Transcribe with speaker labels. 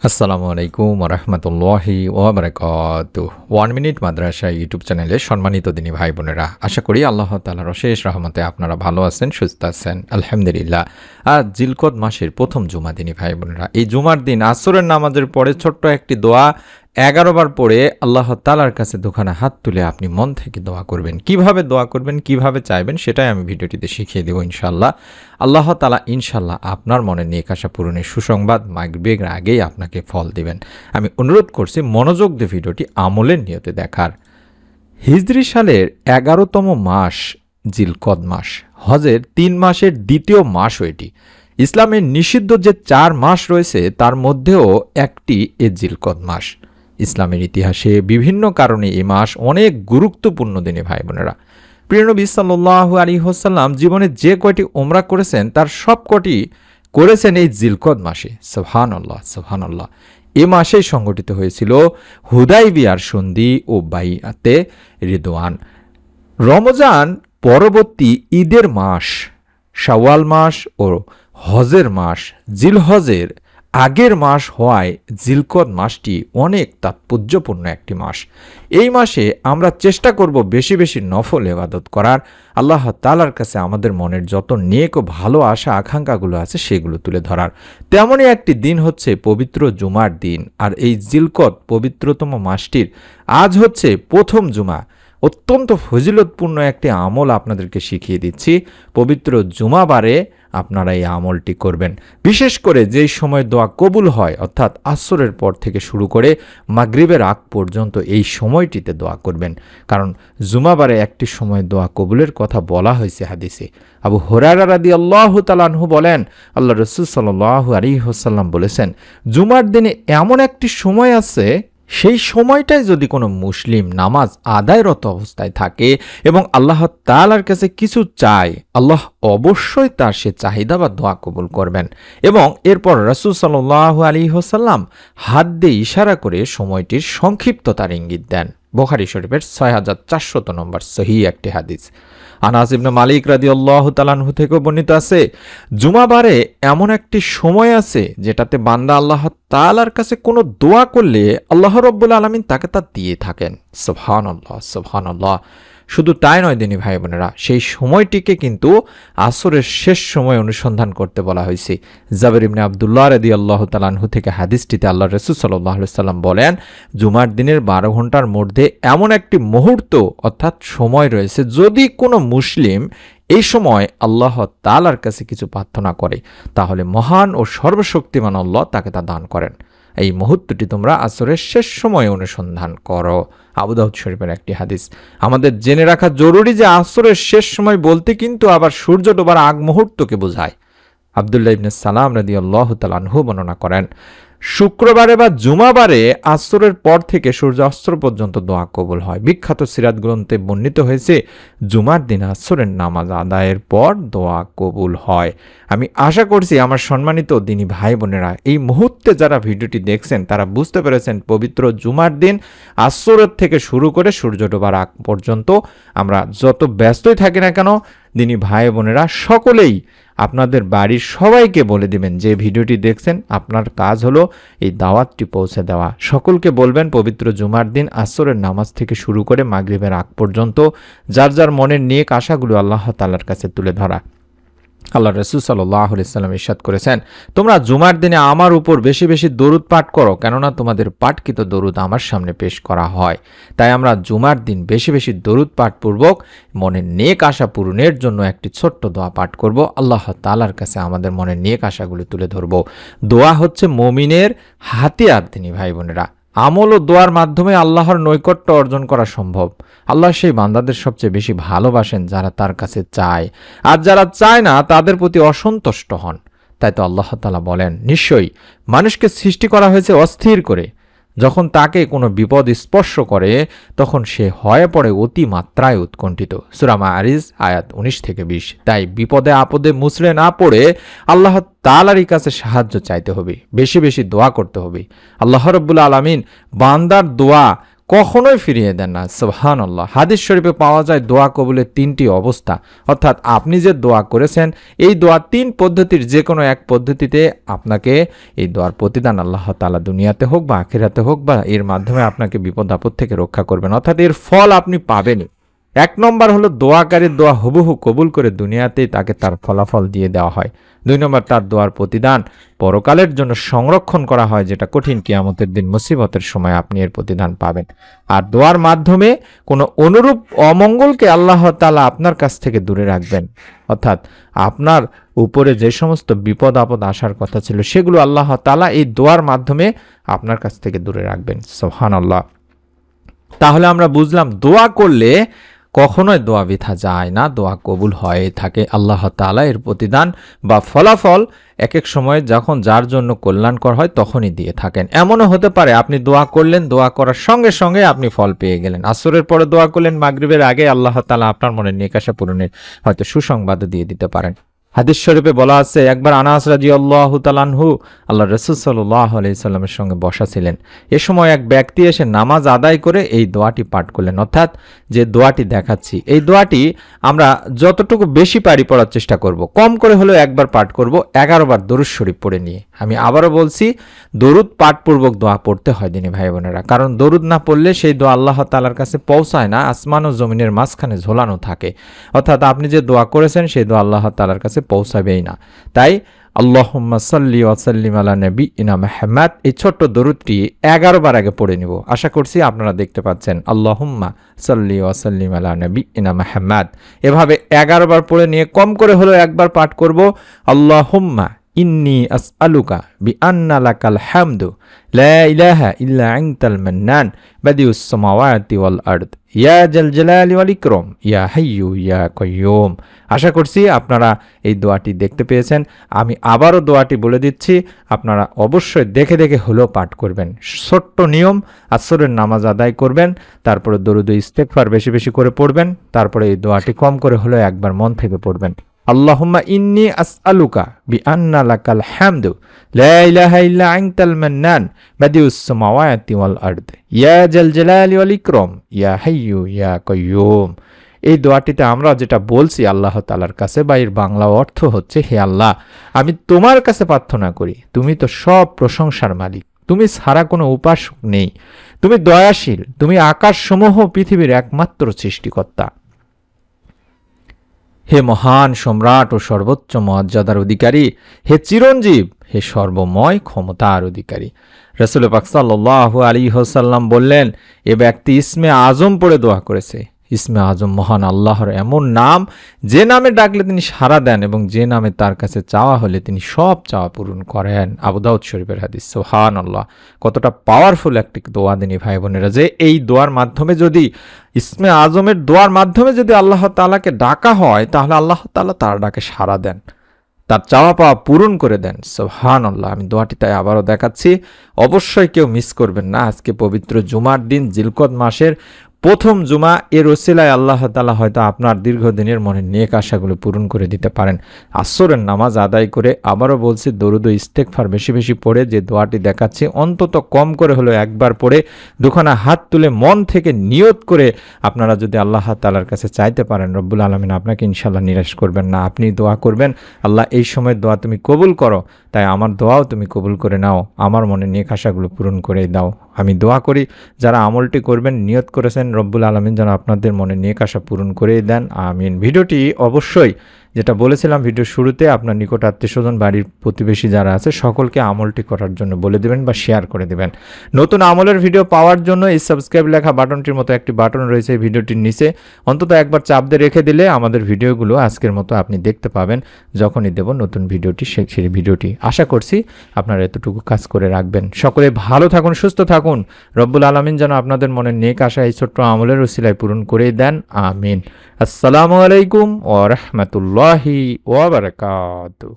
Speaker 1: আসসালামু আলাইকুম রহমতুল্লাহি ওবরাকাতুহ। 1 মিনিট মাদ্রাসা ইউটিউব চ্যানেলে সম্মানিত দিনী ভাই বোনেরা, আশা করি আল্লাহ তাআলার অশেষ রহমতে আপনারা ভালো আছেন, সুস্থ আছেন, আলহামদুলিল্লাহ। আজ জিলকদ মাসের প্রথম জুমা দিনী ভাই বোনেরা, এই জুমার দিন আসরের নামাজের পরে ছোট্ট একটি দোয়া 11 বার পড়ে আল্লাহ তাআলার কাছে দুখানা হাত তুলে আপনি মন থেকে দোয়া করবেন। কিভাবে দোয়া করবেন, কিভাবে চাইবেন, সেটাই আমি ভিডিওটিতে শিখিয়ে দেব ইনশাআল্লাহ। আল্লাহ তাআলা ইনশাআল্লাহ আপনার মনের নেক আশা পূরণের সুসংবাদ মাগরিবের আগেই আপনাকে ফল দিবেন। আমি অনুরোধ করছি মনোযোগ দিয়ে ভিডিওটি আমলের নিয়তে দেখার। হিজরি সালের 11তম মাস জিলকদ মাস, হজের 3 মাসের দ্বিতীয় মাসও এটি। ইসলামের নিষিদ্ধ যে 4 মাস রয়েছে তার মধ্যেও একটি এ জিলকদ মাস। ইসলামের ইতিহাসে বিভিন্ন কারণে এই মাস অনেক গুরুত্বপূর্ণ দিনে ভাই বোনেরা। প্রিয় নবী সাল্লাল্লাহু আলাইহি ওয়াসাল্লাম জীবনে যে কয়টি উমরা করেছেন তার সব কটি করেছেন এই জিলকদ মাসে। সুবহানাল্লাহ সুবহানাল্লাহ। এ মাসেই সংগঠিত হয়েছিল হুদাইবিয়ার সন্ধি ও বাইআতে রিদওয়ান। রমজান পরবর্তী ঈদের মাস, শাওয়াল মাস ও হজের মাস, জিলহজের আগের মাস হওয়ায় জিলকদ মাসটি অনেক তাৎপর্যপূর্ণ একটি মাস। এই মাসে আমরা চেষ্টা করব বেশি বেশি নফল ইবাদত করার, আল্লাহ তাআলার কাছে আমাদের মনের যত নেক ও ভালো আশা আকাঙ্ক্ষাগুলো আছে সেগুলো তুলে ধরার। তেমনই একটি দিন হচ্ছে পবিত্র জুমার দিন। আর এই জিলকদ পবিত্রতম মাসটির আজ হচ্ছে প্রথম জুমা। অত্যন্ত ফজিলতপূর্ণ একটি আমল আপনাদেরকে শিখিয়ে দিচ্ছি। পবিত্র জুমাবারে আপনারা এই আমলটি করবেন। বিশেষ করে যেই সময় দোয়া কবুল হয়, অর্থাৎ আসরের পর থেকে শুরু করে মাগরিবের আগ পর্যন্ত এই সময়টিতে দোয়া করবেন। কারণ জুমাবারে একটি সময় দোয়া কবুলের কথা বলা হয়েছে হাদিসে। আবু হুরায়রা রাদিয়াল্লাহু তাআলা আনহু বলেন, আল্লাহ রাসূল সাল্লাল্লাহু আলাইহি ওয়াসাল্লাম বলেছেন, জুমার দিনে এমন একটি সময় আছে, সেই সময়টায় যদি কোনো মুসলিম নামাজ আদায়রত অবস্থায় থাকে এবং আল্লাহ তাআলার কাছে কিছু চায়, আল্লাহ অবশ্যই তার সে চাহিদা বা দোয়া কবুল করবেন। এবং এরপর রাসূল সাল্লাল্লাহু আলাইহি ওয়াসাল্লাম হাত দিয়ে ইশারা করে সময়টির সংক্ষিপ্ততার ইঙ্গিত দেন। বুখারী শরীফের 6400 নম্বর সহিহ একটি হাদিস। আনাস ইবনে মালিক রাদিয়াল্লাহু তাআলা আনহু থেকে বর্ণিত আছে, জুমাবারে এমন একটি সময় আছে যেটাতে বান্দা আল্লাহ তাআলার কাছে কোনো দোয়া করলে আল্লাহ রাব্বুল আলামিন তাকে তা দিয়ে থাকেন। সুবহানাল্লাহ সুবহানাল্লাহ। শুধু তাই নয় দিনী ভাই বোনেরা, সেই সময়টিকে কিন্তু আসরের শেষ সময় অনুসন্ধান করতে বলা হয়েছে। জাবের ইবনে আব্দুল্লাহ রাদিয়াল্লাহু তাআলা আনহু থেকে হাদিসটিতে আল্লাহ রাসূল সাল্লাল্লাহু আলাইহি ওয়াসাল্লাম বলেন, জুমার দিনের 12 ঘন্টার মধ্যে এমন একটি মুহূর্ত অর্থাৎ সময় রয়েছে, যদি কোনো মুসলিম এই সময় আল্লাহ তাআলার কাছে কিছু প্রার্থনা করে তাহলে মহান ও সর্বশক্তিমান আল্লাহ তাকে তা দান করেন। এই মুহূর্তটি তোমরা আসরের শেষ সময়ে অনুসন্ধান করো। আবু দাউদ শরীফের একটি হাদিস। আমাদের জেনে রাখা জরুরি যে আসরের শেষ সময় বলতে কিন্তু আবার সূর্য ডোবার আগ মুহূর্তকে বোঝায়। আব্দুল্লাহ ইবনে সালাম রাদিয়াল্লাহু তাআলা আনহু বর্ণনা করেন, শুক্রবারে বা জুমাবারে আসরের পর থেকে সূর্যাস্ত পর্যন্ত দোয়া কবুল হয়। বিখ্যাত সিরাত গ্রন্থে বর্ণিত হয়েছে, জুমার দিন আসরের নামাজ আদায়ের পর দোয়া কবুল হয়। আমি আশা করছি আমার সম্মানিত দিনী ভাই বোনেরা এই মুহূর্তে যারা ভিডিওটি দেখছেন তারা বুঝতে পেরেছেন, পবিত্র জুমার দিন আসরের থেকে শুরু করে সূর্য ডোবার আগ পর্যন্ত আমরা যত ব্যস্তই থাকি না কেন, দিনী ভাই বোনেরা সকলেই আপনাদের বাড়ির সবাইকে বলে দিবেন যে ভিডিওটি দেখছেন, আপনার কাজ হলো এই দাওয়াতটি পৌঁছে দেওয়া। সকলকে বলবেন পবিত্র জুমার দিন আসরের নামাজ থেকে শুরু করে মাগরিবের আগ পর্যন্ত যার যার মনের নেক আশাগুলো আল্লাহ তাআলার কাছে তুলে ধরা। আল্লাহ রাসূল সাল্লাল্লাহু আলাইহি ওয়াসাল্লাম ইরশাদ করেছেন, তোমরা জুমার দিনে আমার উপর বেশি বেশি দরুদ পাঠ করো, কেননা তোমাদের পাঠকৃত দরুদ আমার সামনে পেশ করা হয়। তাই আমরা জুমার দিন বেশি বেশি দরুদ পাঠ পূর্বক মনের নেক আশা পূরণের জন্য একটি ছোট্ট দোয়া পাঠ করব। আল্লাহ তাআলার কাছে আমাদের মনের নেক আশাগুলি তুলে ধরব। দোয়া হচ্ছে মুমিনের হাতিয়ার দিনী ভাই বোনেরা। আমল ও দোয়ার মাধ্যমে আল্লাহর নৈকট্য অর্জন করা সম্ভব। আল্লাহ সেই বান্দাদের সবচেয়ে বেশি ভালোবাসেন যারা তার কাছে চায়, আর যারা চায় না তাদের প্রতি অসন্তুষ্ট হন। তাই তো আল্লাহ তাআলা বলেন, নিশ্চয়ই মানুষকে সৃষ্টি করা হয়েছে অস্থির করে। যখন তাকে কোনো বিপদ স্পর্শ করে তখন সে হয়ে পড়ে অতি মাত্রায় উৎকণ্ঠিত। সূরা মাআরিজ আয়াত 19 থেকে 20। তাই বিপদে আপদে মুচড়ে না পড়ে আল্লাহ তাআলারই কাছে সাহায্য চাইতে হবে, বেশি বেশি দোয়া করতে হবে। আল্লাহ রাব্বুল আলামিন বান্দার দোয়া কখনোই ফিরিয়ে দেন না। সুবহানাল্লাহ। হাদিস শরীফে পাওয়া যায় দোয়া কবুলের 3টি অবস্থা, অর্থাৎ আপনি যে দোয়া করেছেন এই দোয়া 3 পদ্ধতির যে কোনো এক পদ্ধতিতে আপনাকে এই দোয়ার প্রতিদান আল্লাহ তাআলা দুনিয়াতে হোক বা আখিরাতে হোক বা এর মাধ্যমে আপনাকে বিপদ আপদ থেকে রক্ষা করবেন, অর্থাৎ এর ফল আপনি পাবেনই। 1 নম্বর হলো দোয়াকারীর দোয়া হুবহু কবুল করে দুনিয়াতেই তাকে তার ফলাফল দিয়ে দেওয়া হয়। 2 নম্বর তার দোয়ার প্রতিদান পরকালের জন্য সংরক্ষণ করা হয়, যেটা কঠিন কিয়ামতের দিন মুসিবতের সময় আপনি এর প্রতিদান পাবেন। আর দোয়ার মাধ্যমে কোনো অনুরূপ অমঙ্গলকে আল্লাহ তাআলা আপনার কাছ থেকে দূরে রাখবেন, অর্থাৎ আপনার উপরে যে সমস্ত বিপদ আপদ আসার কথা ছিল সেগুলো আল্লাহ তাআলা এই দোয়ার মাধ্যমে আপনার কাছ থেকে দূরে রাখবেন। সুবহানাল্লাহ। তাহলে আমরা বুঝলাম দোয়া করলে কখনোই দোয়া বৃথা যায় না, দোয়া কবুল হয়ে থাকে। আল্লাহ তাআলা এর প্রতিদান বা ফলাফল এক এক সময় যখন যার জন্য কল্যাণকর হয় তখনই দিয়ে থাকেন। এমনও হতে পারে আপনি দোয়া করলেন, দোয়া করার সঙ্গে সঙ্গে আপনি ফল পেয়ে গেলেন। আসরের পরে দোয়া করলেন, মাগরিবের আগে আল্লাহ তাআলা আপনার মনের নেক আশা পূরণের হয়তো সুসংবাদ দিয়ে দিতে পারেন। হাদিস শরীফে বলা আছে, একবার আনাস রাদিয়াল্লাহু তাআলা আনহু আল্লাহ রাসূল সাল্লাল্লাহু আলাইহি সাল্লামের সঙ্গে বসা ছিলেন। এ সময় এক ব্যক্তি এসে নামাজ আদায় করে এই দোয়াটি পাঠ করলেন, অর্থাৎ যে দোয়াটি দেখাচ্ছি এই দোয়াটি আমরা যতটুকু বেশি পারি পড়ার চেষ্টা করব, কম করে হলেও একবার পাঠ করব 11 বার দরুদ শরীফ পড়ে নিয়ে। আমি আবারও বলছি, দরুদ পাঠপূর্বক দোয়া পড়তে হয় দিনী ভাই বোনেরা, কারণ দরুদ না পড়লে সেই দোয়া আল্লাহ তাআলার কাছে পৌঁছায় না, আসমান ও জমিনের মাঝখানে ঝোলানো থাকে, অর্থাৎ আপনি যে দোয়া করেছেন সেই দোয়া আল্লাহ তাআলার কাছে পৌঁছাবেই না। তাই আল্লাহুম্মা সাল্লি ওয়া সাল্লিম আলা নাবিয়িনা মুহাম্মাদ এই ছোট্ট দরুদটি 11 বার আগে পড়ে নিব। আশা করছি আপনারা দেখতে পাচ্ছেন, আল্লাহুম্মা সাল্লি ওয়া সাল্লিম আলা নাবিয়িনা মুহাম্মাদ। এভাবে 11 বার পড়ে নিয়ে কম করে হলেও একবার পাঠ করব, আল্লাহুম্মা ইন্নী আসআলুকা বিআন্না লাকাল হামদু লা ইলাহা ইল্লা আনতাল মান্নান বাদিউস সামাওয়াতি ওয়াল আরদ ইয়া জাল জালালি ওয়াল ইকরাম ইয়া হাইয়্যু ইয়া কাইয়্যুম। আশা করছি আপনারা এই দোয়াটি দেখতে পেয়েছেন। আমি আবারও দোয়াটি বলে দিচ্ছি, আপনারা অবশ্যই দেখে দেখে হলেও পাঠ করবেন। ছোট্ট নিয়ম, আসরের নামাজ আদায় করবেন, তারপরে দরুদ ও ইস্তেগফার বেশি বেশি করে পড়বেন, তারপরে এই দোয়াটি কম করে হলেও একবার মন থেকে পড়বেন। আল্লাহুম্মা ইন্নী আসআলুকা বিআন্না লাকাল হামদু লা ইলাহা ইল্লা আনতাল মান্নান বাদিউস সামাওয়াতি ওয়াল আরদ ইয়া জাল জালালি ওয়াল ইকরাম ইয়া হাইয়্যু ইয়া কাইয়্যুম। এই দোয়াটিতে আমরা যেটা বলছি আল্লাহ তাআলার কাছে, বা এর বাংলা অর্থ হচ্ছে, হে আল্লাহ, আমি তোমার কাছে প্রার্থনা করি, তুমি তো সব প্রশংসার মালিক, তুমি ছাড়া কোনো উপাসক নেই, তুমি দয়াশীল, তুমি আকাশসমূহ পৃথিবীর একমাত্র সৃষ্টিকর্তা। হে মহান সম্রাট ও সর্বোচ্চ মর্যাদার অধিকারী, হে চিরঞ্জীব, হে সর্বময় ক্ষমতার অধিকারী। রাসূল পাক সাল্লাল্লাহু আলাইহি ওয়াসাল্লাম বললেন, এ ব্যক্তি ইসমে আজম পড়ে দোয়া করেছে। ইসমে আজম মহান আল্লাহর এমন নাম যে নামে ডাকলে তিনি সাড়া দেন এবং যে নামে তার কাছে চাওয়া হলে তিনি সব চাওয়া পূরণ করেন। আবু দাউদ শরীফের হাদিস। সুবহানাল্লাহ। কতটা পাওয়ারফুল একটি দোয়া দিনী ভাই বোনেরা, যে এই দোয়ার মাধ্যমে যদি ইসমে আজমের দোয়ার মাধ্যমে যদি আল্লাহ তাআলাকে ডাকা হয় তাহলে আল্লাহ তাআলা তার ডাকে সাড়া দেন, তার চাওয়া পাওয়া পূরণ করে দেন। সুবহানাল্লাহ। আমি দোয়াটি তাই আবারও দেখাচ্ছি, অবশ্যই কেউ মিস করবেন না। আজকে পবিত্র জুমার দিন, জিলকদ মাসের প্রথম জুমা, এর ওসিলায় আল্লাহ তাআলা হয়তো আপনার দীর্ঘদিনের মনের নেক আশাগুলো পূরণ করে দিতে পারেন। আসরের নামাজ আদায় করে, আবারও বলছি, দরুদ ও ইস্তেগফার বেশি বেশি পড়ে যে দোয়াটি দেখাচ্ছি অন্তত কম করে হলেও একবার পড়ে দুখানা হাত তুলে মন থেকে নিয়ত করে আপনারা যদি আল্লাহ তাআলার কাছে চাইতে পারেন, রব্বুল আলামিন আপনাকে ইনশাআল্লাহ নিরাশ করবেন না। আপনি দোয়া করবেন, আল্লাহ এই সময় দোয়া তুমি কবুল করো, তাই আমার দোয়াও তুমি কবুল করে নাও, আমার মনে নেক আশাগুলো পূরণ করে দাও। আমি দোয়া করি যারা আমলটি করবেন নিয়ত করেছেন, রব্বুল আলামিন যেন আপনাদের মনে নেক আশা পূরণ করে দেন। আমিন। ভিডিওটি অবশ্যই, যেটা বলেছিলাম ভিডিওর শুরুতে, আপনার নিকট আত্মীয়স্বজন, বাড়ির প্রতিবেশী যারা আছে সকলকে আমলটি করার জন্য বলে দেবেন বা শেয়ার করে দেবেন। নতুন আমলের ভিডিও পাওয়ার জন্য এই সাবস্ক্রাইব লেখা বাটনটির মতো একটি বাটন রয়েছে এই ভিডিওটির নিচে, অন্তত একবার চাপ দিয়ে রেখে দিলে আমাদের ভিডিওগুলো আজকের মতো আপনি দেখতে পাবেন যখনই দেব নতুন ভিডিওটি, সেই ভিডিওটি। আশা করছি আপনারা এতটুকু কাজ করে রাখবেন। সকলে ভালো থাকুন, সুস্থ থাকুন। রব্বুল আলামিন যেন আপনাদের মনে নেক আশা এই ছোট্ট আমলের ওসিলায় পূরণ করে দেন। আমিন। আসসালামু আলাইকুম ওয়া রাহমাতুল্লাহি ওয়া বারাকাতুহু।